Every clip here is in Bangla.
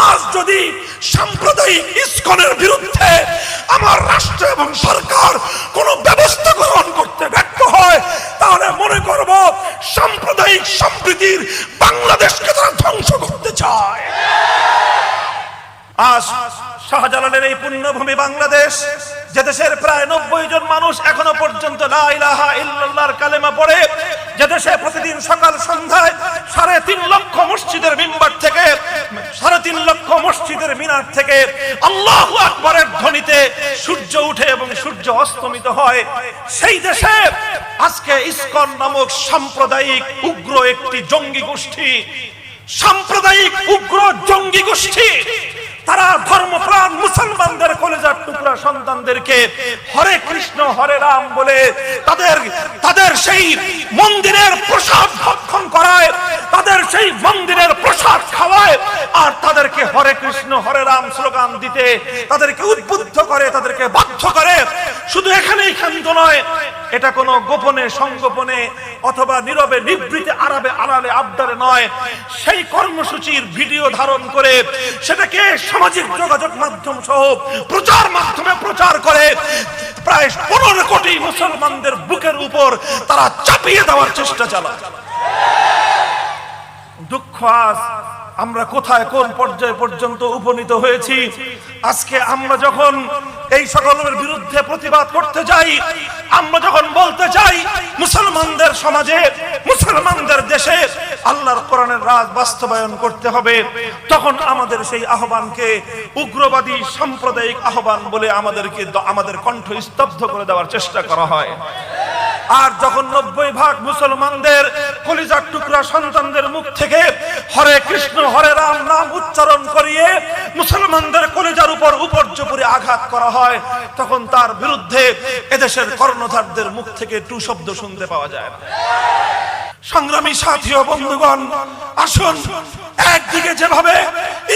আজ যদি সাম্প্রদায়িক ইসকনের বিরুদ্ধে আমার রাষ্ট্র এবং সরকার কোনো ব্যবস্থা গ্রহণ করতে ব্যর্থ হয়, তাহলে মনে করব সাম্প্রদায়িক সম্প্রীতির বাংলাদেশকে তারা ধ্বংস করতে চায়। আজ শাহজালালের এই পুণ্যভূমি বাংলাদেশ, যে দেশের প্রায় 90 জন মানুষ এখনো পর্যন্ত লা ইলাহা ইল্লাল্লাহর কালেমা পড়ে, যে দেশে প্রতিদিন সকাল সন্ধ্যায় 3.5 লক্ষ মসজিদের মিম্বার থেকে 3.5 লক্ষ মসজিদের মিনার থেকে আল্লাহু আকবারের ধ্বনিতে সূর্য উঠে এবং সূর্য অস্তমিত হয়, সেই দেশে আজকে ইসকন নামক সাম্প্রদায়িক উগ্র একটি জঙ্গি গোষ্ঠী, সাম্প্রদায়িক উগ্র জঙ্গি গোষ্ঠী, তারা ধর্মপ্রাণ মুসলমানদের কলেজার টুকরা সন্তানদেরকে হরে কৃষ্ণ হরে রাম বলে তাদের সেই মন্দিরের প্রসাদ ভক্ষণ করায়, তাদের সেই মন্দিরের প্রসাদ খাওয়ায়, আর তাদেরকে হরে কৃষ্ণ হরে রাম স্লোগান দিতে তাদেরকে উদ্বুদ্ধ করে, তাদেরকে বাধ্য করে। শুধু এখানেই ক্ষান্ত নয়, এটা কোনো গোপনে সংগোপনে অথবা নীরবে নিভৃতে আড়ালে আবদারে নয়, সেই কর্মসূচির ভিডিও ধারণ করে সেটাকে সামাজিক যোগাযোগ মাধ্যম সহ প্রচার মাধ্যমে প্রচার করে প্রায় 15 কোটি মুসলমানদের বুকের উপর তারা চাপিয়ে দেওয়ার চেষ্টা চালায়। দুঃখ, আজ আমরা কোথায় কোন পর্যায়ে পর্যন্ত উপনীত হয়েছি। আজকে আমরা যখন এই সকলের বিরুদ্ধে প্রতিবাদ করতে যাই, আমরা যখন বলতে চাই মুসলমানদের সমাজে, মুসলমানদের দেশে আল্লাহর কোরআনের রাজ বাস্তবায়ন করতে হবে, তখন আমাদের সেই আহ্বানকে উগ্রবাদী সাম্প্রদায়িক আহ্বান বলে আমাদের কণ্ঠ স্তব্ধ করে দেওয়ার চেষ্টা করা হয়। আর যখন 90% মুসলমানদের কলিজার টুকরা সন্তানদের মুখ থেকে হরে কৃষ্ণ হরে রাম নাম উচ্চারণ করিয়ে মুসলমানদের কলিজার উপর উপর্যুপরি আঘাত করা হয়, তখন তার বিরুদ্ধে এদেশের কর্ণধারদের মুখ থেকে টু শব্দ শুনতে পাওয়া যায় না। সংগ্রামী সাথী ও বন্ধুগণ, আসুন, একদিকে যেভাবে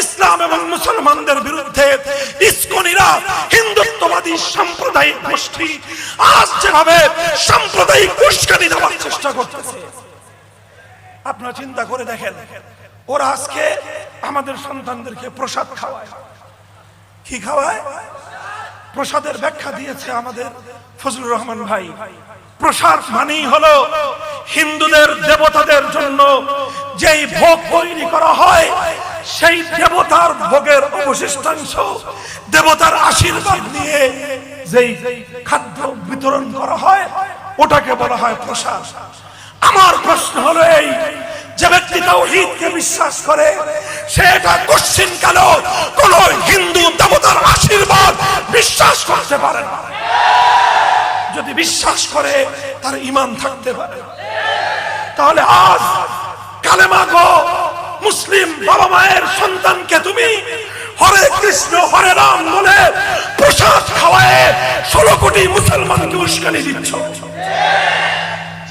ইসলাম এবং মুসলমানদের বিরুদ্ধে ইসকনিরা হিন্দুত্ববাদী সাম্প্রদায়িক গোষ্ঠী আজ যেভাবে সাম্প্রদায়িক উস্কানি দেওয়ার চেষ্টা করতেছে, আপনারা চিন্তা করে দেখেন, ওরা আজকে আমাদের সন্তানদেরকে প্রসাদ খাওয়ায়। কি খাওয়ায়? প্রসাদের ব্যাখ্যা দিয়েছে আমাদের ফজলুর রহমান ভাই। প্রসাদ মানেই হলো হিন্দুদের দেবতাদের জন্য যেই ভোগ তৈরি করা হয়, সেই দেবতার ভোগের অবশিষ্টাংশ, দেবতার আশীর্বাদ নিয়ে যেই খাদ্য বিতরণ করা হয়, ওটাকে বলা হয় প্রসাদ। আমার প্রশ্ন হলো এই, যে ব্যক্তি তাওহীদকে বিশ্বাস করে সেটা কোশ্চিন কেন কোন হিন্দু দেবতার আশীর্বাদ বিশ্বাস করতে পারে না? যদি বিশ্বাস করে তার ঈমান থাকতে পারে। তাহলে আজ কালেমা গো মুসলিম বাবা মায়ের সন্তানকে তুমি হরে কৃষ্ণ হরে রাম বলে প্রসাদ খাওয়ায় 16 কোটি মুসলমানকে উস্কানি দিচ্ছ।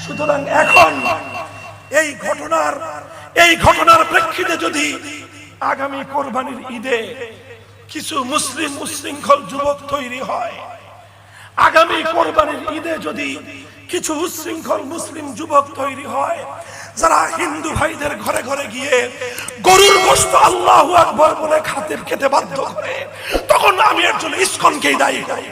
সুতরাং এখন এই ঘটনার প্রেক্ষিতে যদি আগামী কোরবানির ঈদে কিছু মুসলিম উচ্ছৃঙ্খল যুবক তৈরি হয়, আগামী কোরবানির ঈদে যদি কিছু উচ্ছৃঙ্খল মুসলিম যুবক তৈরি হয় যারা হিন্দু ভাইদের ঘরে ঘরে গিয়ে গরুর গোশত আল্লাহু আকবার বলে খেতে বাধ্য করে, তখন আমি এর জন্য ইসকনকেই দায়ী করি।